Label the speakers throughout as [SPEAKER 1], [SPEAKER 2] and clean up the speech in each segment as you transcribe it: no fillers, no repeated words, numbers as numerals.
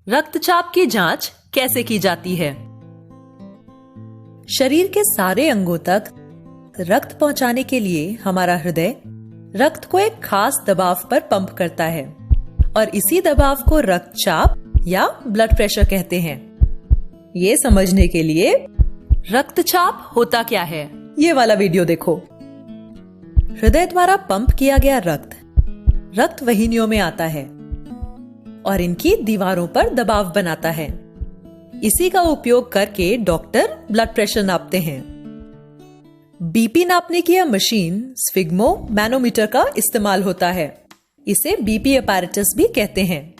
[SPEAKER 1] रक्तचाप की जांच कैसे की जाती है? शरीर के सारे अंगों तक रक्त पहुंचाने के लिए हमारा हृदय रक्त को एक खास दबाव पर पंप करता है और इसी दबाव को रक्तचाप या ब्लड प्रेशर कहते हैं। ये समझने के लिए रक्तचाप होता क्या है, ये वाला वीडियो देखो। हृदय द्वारा पंप किया गया रक्त वाहिनियों में आता है और इनकी दीवारों पर दबाव बनाता है। इसी का उपयोग करके डॉक्टर ब्लड प्रेशर नापते हैं। बीपी नापने की यह मशीन स्फिग्मो मैनोमीटर का इस्तेमाल होता है। इसे बीपी अपैरेटस भी कहते हैं।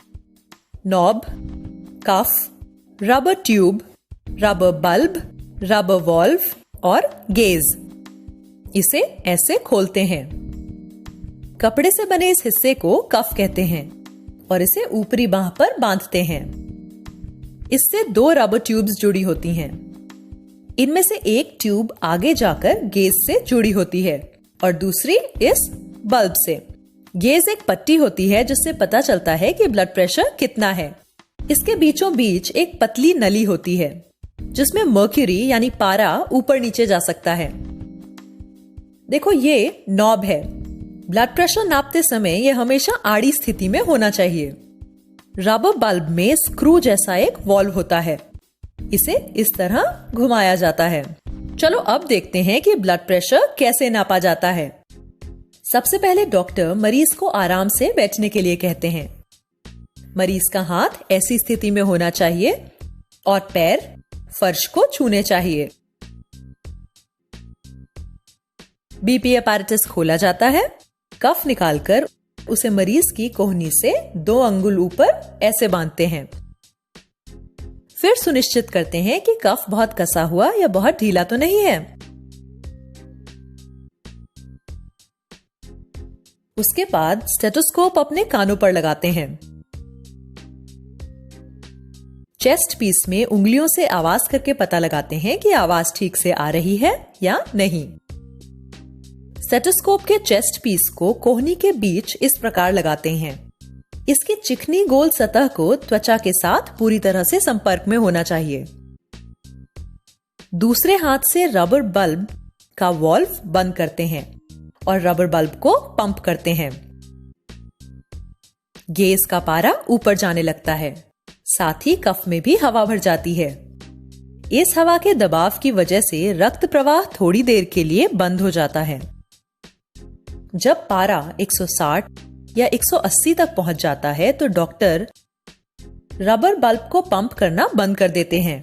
[SPEAKER 1] Knob, cuff, rubber tube, rubber bulb, rubber valve और गेज, इसे ऐसे खोलते हैं। कपड़े से बने इस हिस्से को कफ कहते हैं और इसे ऊपरी बांह पर बांधते हैं। इससे दो रबर ट्यूब्स जुड़ी होती हैं। इनमें से एक ट्यूब आगे जाकर गेज से जुड़ी होती है और दूसरी इस बल्ब से। गेज एक पट्टी होती है जिससे पता चलता है कि ब्लड प्रेशर कितना है। इसके बीचों बीच एक पतली नली होती है जिसमें मर्क्यूरी यानी पारा ऊपर नीचे जा सकता है। देखो, ये नॉब है। ब्लड प्रेशर नापते समय यह हमेशा आड़ी स्थिति में होना चाहिए। रबर बल्ब में स्क्रू जैसा एक वॉल्व होता है। इसे इस तरह घुमाया जाता है। चलो अब देखते हैं कि ब्लड प्रेशर कैसे नापा जाता है। सबसे पहले डॉक्टर मरीज को आराम से बैठने के लिए कहते हैं। मरीज का हाथ ऐसी स्थिति में होना चाहिए और पैर फर्श को छूने चाहिए। बीपी अपैरेटस खोला जाता है। कफ निकालकर उसे मरीज की कोहनी से 2 अंगुल ऊपर ऐसे बांधते हैं। फिर सुनिश्चित करते हैं कि कफ बहुत कसा हुआ या बहुत ढीला तो नहीं है। उसके बाद स्टेथोस्कोप अपने कानों पर लगाते हैं। चेस्ट पीस में उंगलियों से आवाज करके पता लगाते हैं कि आवाज ठीक से आ रही है या नहीं। स्टेथोस्कोप के चेस्ट पीस को कोहनी के बीच इस प्रकार लगाते हैं। इसकी चिकनी गोल सतह को त्वचा के साथ पूरी तरह से संपर्क में होना चाहिए। दूसरे हाथ से रबर बल्ब का वॉल्व बंद करते हैं और रबर बल्ब को पंप करते हैं। गेज का पारा ऊपर जाने लगता है। साथ ही कफ में भी हवा भर जाती है। इस हवा के दबाव की वजह से रक्त प्रवाह थोड़ी देर के लिए बंद हो जाता है। जब पारा 160 या 180 तक पहुंच जाता है तो डॉक्टर रबर बल्ब को पंप करना बंद कर देते हैं।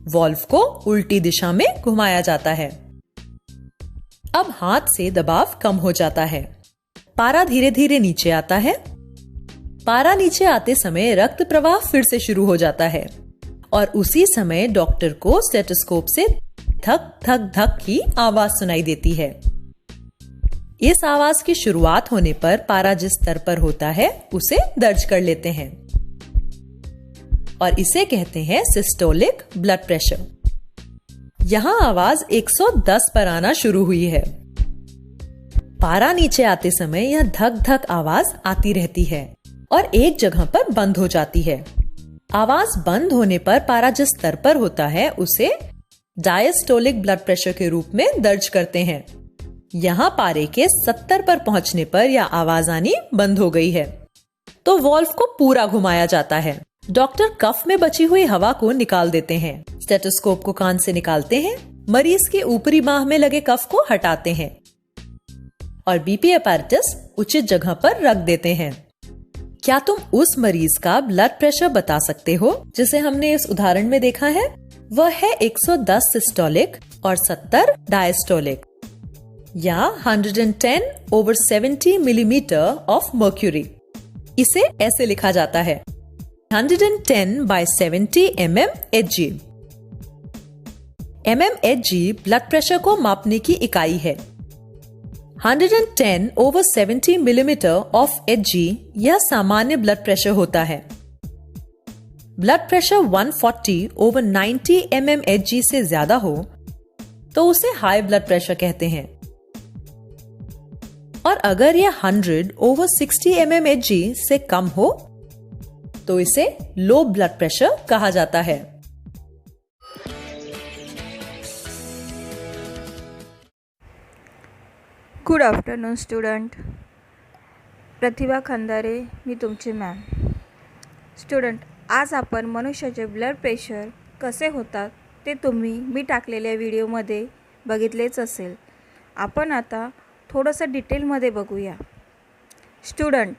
[SPEAKER 1] वॉल्व को उल्टी दिशा में घुमाया जाता है। अब हाथ से दबाव कम हो जाता है। पारा धीरे धीरे नीचे आता है। पारा नीचे आते समय रक्त प्रवाह फिर से शुरू हो जाता है और उसी समय डॉक्टर को स्टेथोस्कोप से धक धक धक की आवाज सुनाई देती है। इस आवाज की शुरुआत होने पर पारा जिस स्तर पर होता है उसे दर्ज कर लेते हैं और इसे कहते हैं सिस्टोलिक ब्लड प्रेशर। यहां आवाज 110 पर आना शुरू हुई है। पारा नीचे आते समय यह धक धक आवाज आती रहती है और एक जगह पर बंद हो जाती है। आवाज बंद होने पर पारा जिस स्तर पर होता है उसे डायस्टोलिक ब्लड प्रेशर के रूप में दर्ज करते हैं। यहाँ पारे के 70 पर पहुंचने पर यह आवाज आनी बंद हो गई है तो वॉल्व को पूरा घुमाया जाता है। डॉक्टर कफ में बची हुई हवा को निकाल देते हैं। स्टेथोस्कोप को कान से निकालते हैं। मरीज के ऊपरी बांह में लगे कफ को हटाते हैं और बीपी अपैरेटस उचित जगह पर रख देते हैं। क्या तुम उस मरीज का ब्लड प्रेशर बता सकते हो जिसे हमने इस उदाहरण में देखा है? वह है 110 सिस्टोलिक और 70 डायस्टोलिक या 110/70 मिलीमीटर ऑफ मर्क्यूरी। इसे ऐसे लिखा जाता है 110/70 mmHg। mmHg ब्लड प्रेशर को मापने की इकाई है। 110/70 मिलीमीटर ऑफ Hg यह सामान्य ब्लड प्रेशर होता है। ब्लड प्रेशर 140/90 mmHg से ज्यादा हो तो उसे हाई ब्लड प्रेशर कहते हैं और अगर यह 100/60 mmHg से कम हो तो इसे लो ब्लड प्रेशर कहा जाता है।
[SPEAKER 2] गुड आफ्टरनून स्टुडंट, प्रतिभा खंदारे मी तुमची मॅम। स्टुडंट, आज आपण मनुष्याचे ब्लड प्रेशर कसे होतात ते तुम्ही मी टाकलेल्या व्हिडिओमध्ये बघितलेच असेल। आपण आता थोडंसं डिटेलमध्ये बघूया। स्टुडंट,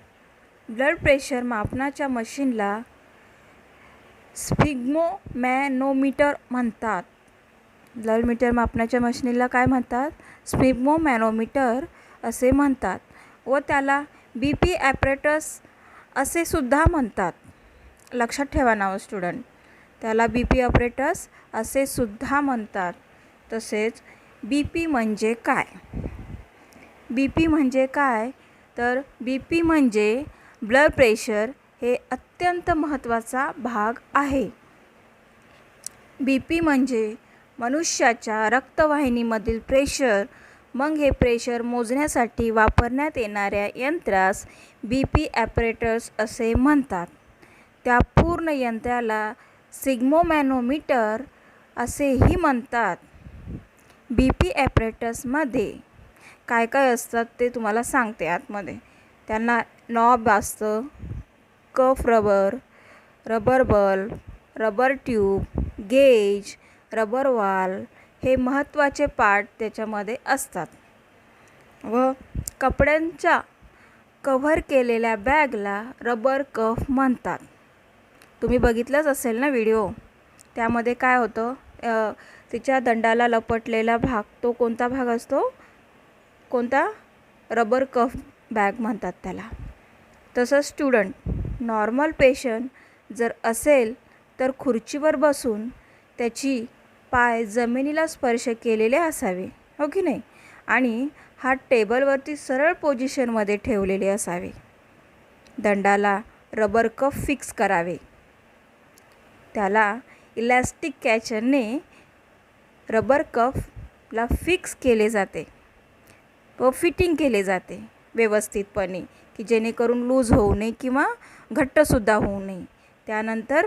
[SPEAKER 2] ब्लड प्रेशर मापनाच्या मशीनला स्फिग्मोमॅनोमीटर म्हणतात। ब्लड मीटर मापनाच्या मशीनला काय म्हणतात? स्फिग्मोमॅनोमीटर असे म्हणतात व त्याला BP ॲपरेटस असे सुद्धा म्हणतात। लक्षात ठेवा नाव स्टुडंट, त्याला BP ॲपरेटस असे सुद्धा म्हणतात। तसेच BP म्हणजे काय? BP म्हणजे काय तर BP म्हणजे ब्लड प्रेशर हे अत्यंत महत्त्वाचा भाग आहे। BP म्हणजे मनुष्याच्या रक्तवाहिनीमधील प्रेशर। मग हे प्रेशर मोजण्यासाठी वापरण्यात येणाऱ्या यंत्रास BP ॲपरेटस असे म्हणतात। त्या पूर्ण यंत्राला स्फिग्मोमॅनोमीटर असेही म्हणतात। BP ॲपरेटसमध्ये काय काय असतात ते तुम्हाला सांगते आतमध्ये। त्यांना नॉब असतं, cuff rubber, rubber bulb, rubber tube, gauge, rubber valve हे महत्त्वाचे पार्ट त्याच्यामध्ये असतात। व कपड्यांच्या कव्हर केलेल्या बॅगला रबर कफ म्हणतात। तुम्ही बघितलंच असेल ना व्हिडिओ, त्यामध्ये काय होतं, तिच्या दंडाला लपटलेला भाग तो कोणता भाग असतो? कोणता? रबर कफ बॅग म्हणतात त्याला। तसंच स्टुडंट, नॉर्मल पेशंट जर असेल तर खुर्चीवर बसून त्याची पाय जमिनीला स्पर्श केलेले असावे, हो की नाही? आणि हात टेबलवरती सरळ पोझिशनमध्ये ठेवलेले असावे। दंडाला रबर कफ फिक्स करावे। त्याला इलॅस्टिक कॅचरने रबर कफला फिक्स केले जाते व फिटिंग केले जाते व्यवस्थितपणे, की जेणेकरून लूज होऊ नये किंवा घट्टसुद्धा होऊ नये। त्यानंतर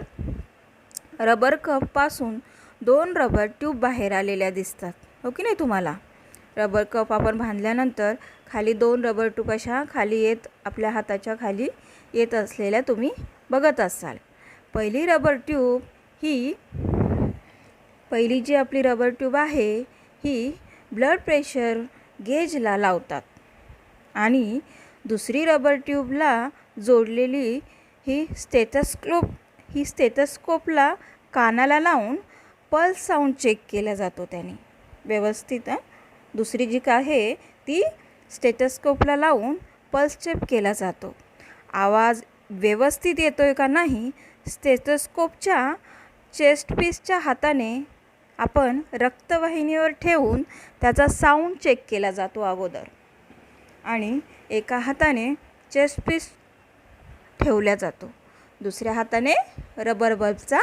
[SPEAKER 2] रबर कफपासून 2 रबर ट्यूब बाहेर आलेल्या दिसतात, हो की नाही तुम्हाला? रबर कफ आपण बांधल्यानंतर खाली 2 रबर ट्यूब अशा खाली येत आपल्या हाताच्या खाली येत असलेल्या तुम्ही बघत असाल। पहिली जी आपली रबर ट्यूब आहे ही ब्लड प्रेशर गेजला लावतात आणि दुसरी रबर ट्यूबला जोडलेली ही स्टेथोस्कोपला कानाला लावून पल्स साऊंड चेक केला जातो त्याने व्यवस्थित। दुसरी जी काय आहे ती स्टेथोस्कोपला लावून पल्स चेक केला जातो। आवाज व्यवस्थित येतोय का नाही स्टेथोस्कोपच्या चेस्टपीसच्या हाताने आपण रक्तवाहिनीवर ठेवून त्याचा साऊंड चेक केला जातो अगोदर, आणि एका हाताने चेस्टपीस ठेवला जातो, दुसऱ्या हाताने रबर बल्बचा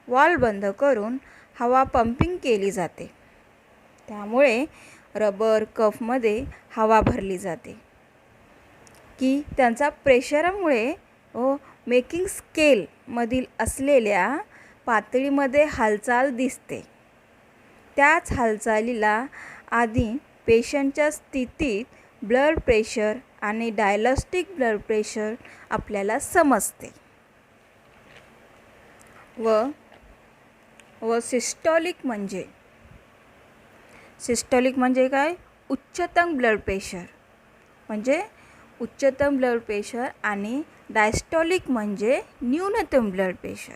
[SPEAKER 2] वॉल्व बंद करून हवा पंपिंग केली जाते। त्यामुळे रबर कफमध्ये हवा भरली जाते की त्यांचा प्रेशरामुळे व मेकिंग स्केलमधील असलेल्या पातळीमध्ये हालचाल दिसते। त्याच हालचालीला आधी पेशंटच्या स्थितीत ब्लड प्रेशर आणि डायलॅस्टिक ब्लड प्रेशर आपल्याला समजते। व सिस्टोलिक म्हणजे काय? उच्चतम ब्लड प्रेशर म्हणजे उच्चतम ब्लड प्रेशर, आणि डायस्टोलिक म्हणजे न्यूनतम ब्लड प्रेशर।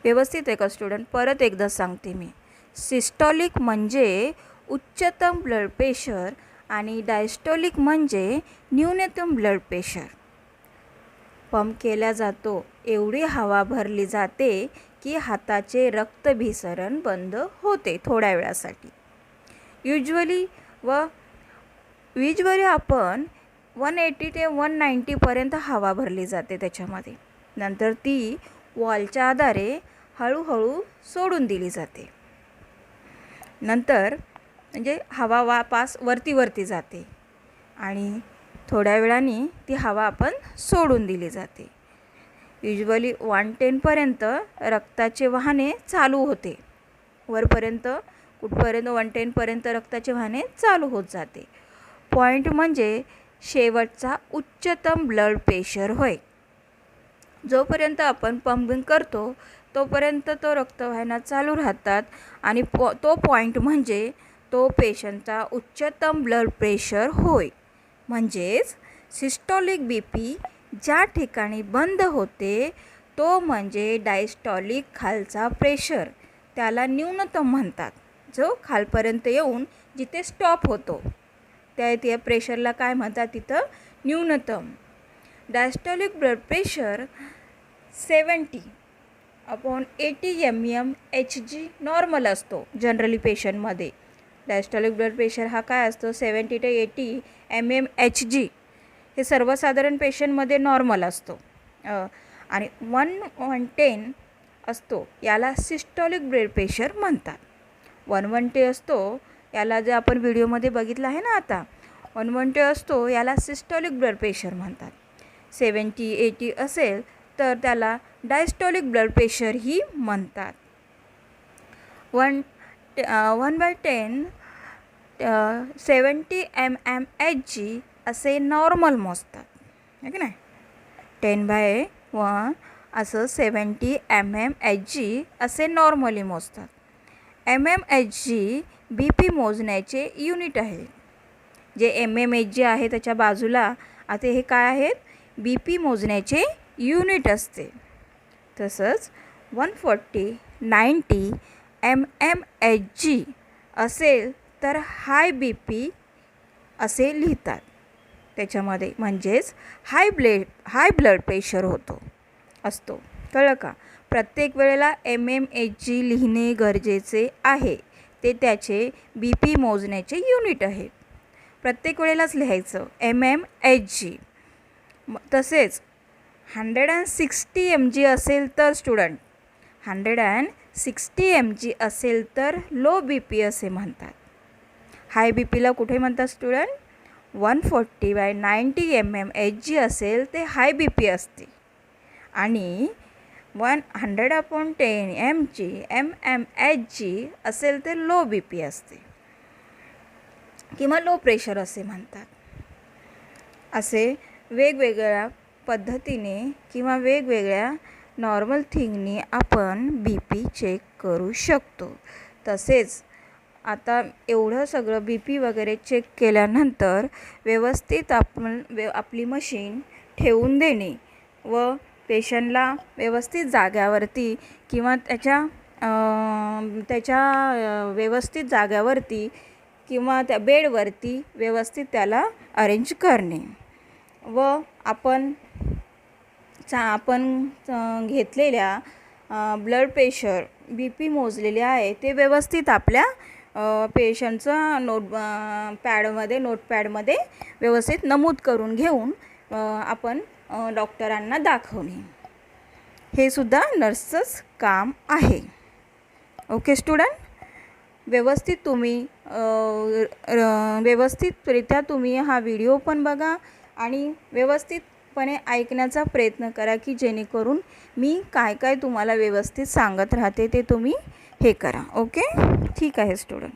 [SPEAKER 2] व्यवस्थित आहे का स्टुडंट? परत एकदा सांगते मी। सिस्टोलिक म्हणजे उच्चतम ब्लड प्रेशर आणि डायस्टोलिक म्हणजे न्यूनतम ब्लड प्रेशर। पंप केला जातो एवढी हवा भरली जाते की हाताचे रक्तभिसरण बंद होते थोड्या वेळासाठी। युजली आपण 180 ते 190 पर्यंत हवा भरली जाते त्याच्यामध्ये, नंतर ती वॉलच्या आधारे हळूहळू सोडून दिली जाते। नंतर म्हणजे हवा वापस वरती जाते आणि थोड्या वेळाने ती हवा आपण सोडून दिली जाते। युजली 110पर्यंत रक्ताचे वाहने चालू होते. वरपर्यंत कुठपर्यंत 110पर्यंत रक्ताचे वाहने चालू होत जाते. पॉईंट म्हणजे शेवटचा उच्चतम ब्लड प्रेशर होय. जोपर्यंत आपण पंपिंग करतो तोपर्यंत तो रक्तवाहिन्या चालू राहतात आणि तो पॉईंट म्हणजे तो पेशंटचा उच्चतम ब्लड प्रेशर होय. म्हणजेच सिस्टोलिक BP ज्या ठिकाणी बंद होते तो म्हणजे डायस्टॉलिक खालचा प्रेशर, त्याला न्यूनतम म्हणतात. जो खालपर्यंत येऊन जिथे स्टॉप होतो त्या प्रेशरला काय म्हणतात, तिथं न्यूनतम. Diastolic blood pressure 70/80 mmHg normal असतो जनरली पेशंटमध्ये. डायस्टॉलिक ब्लड प्रेशर हा काय असतो 70 ते 80 mmHg हे सर्वसाधारण पेशंटमध्ये नॉर्मल असतो. आणि 110 असतो याला सिस्टोलिक ब्लड प्रेशर म्हणतात. 110 असतो याला जे आपण व्हिडिओमध्ये बघितलं आहे ना आता, 110 असतो याला सिस्टोलिक ब्लड प्रेशर म्हणतात. 70-80 असेल तर त्याला डायस्टॉलिक ब्लड प्रेशर ही म्हणतात. 1/10 70 mmHg असे नॉर्मल मोजतात, आहे की नाही. 10/1 असं 70 mmHg असे नॉर्मली मोजतात. mmHg BP मोजण्याचे युनिट आहे. जे mmHg आहे त्याच्या बाजूला आता हे काय आहेत, BP मोजण्याचे युनिट असते. तसंच 140-90 mmHg असेल तर हाय BP असे लिहितात त्याच्यामध्ये. म्हणजेच हाय ब्लड प्रेशर असतो. कळलं का. प्रत्येक वेळेला mmHg लिहिणे गरजेचे आहे. ते त्याचे BP मोजण्याचे युनिट आहे. प्रत्येक वेळेलाच लिहायचं mmHg. तसेच 160 mg असेल तर स्टुडंट 160 mg असेल तर लो BP असे म्हणतात. हाय BPला कुठे म्हणतात स्टुडंट, 140/90 mmHg असेल ते हाय BP असते आणि 100/10 mmHg असेल तर लो BP असते किंवा लो प्रेशर असे म्हणतात. असे वेगवेगळ्या पद्धतीने किंवा वेगवेगळ्या नॉर्मल थिंगनी आपण BP चेक करू शकतो. तसेच आता एवढं सगळं BP वगैरे चेक केल्यानंतर व्यवस्थित आपली मशीन ठेवून देणे व पेशंटला व्यवस्थित जाग्यावरती किंवा त्याच्या व्यवस्थित जाग्यावरती किंवा त्या बेडवरती व्यवस्थित त्याला अरेंज करणे व आपण घेतलेल्या ब्लड प्रेशर BP मोजलेले आहे ते व्यवस्थित आपल्या पेशंटचं नोटपॅडमध्ये व्यवस्थित नमूद करून घेऊन आपण डॉक्टरांना दाखवणे, हे सुद्धा नर्सचंच काम आहे. ओके स्टुडंट, व्यवस्थितरित्या तुम्ही हा व्हिडिओ पण बघा आणि व्यवस्थितपणे ऐकण्याचा प्रयत्न करा की जेणेकरून मी काय काय तुम्हाला व्यवस्थित सांगत राहते ते तुम्ही हे करा. ओके, ठीक आहे स्टुडंट.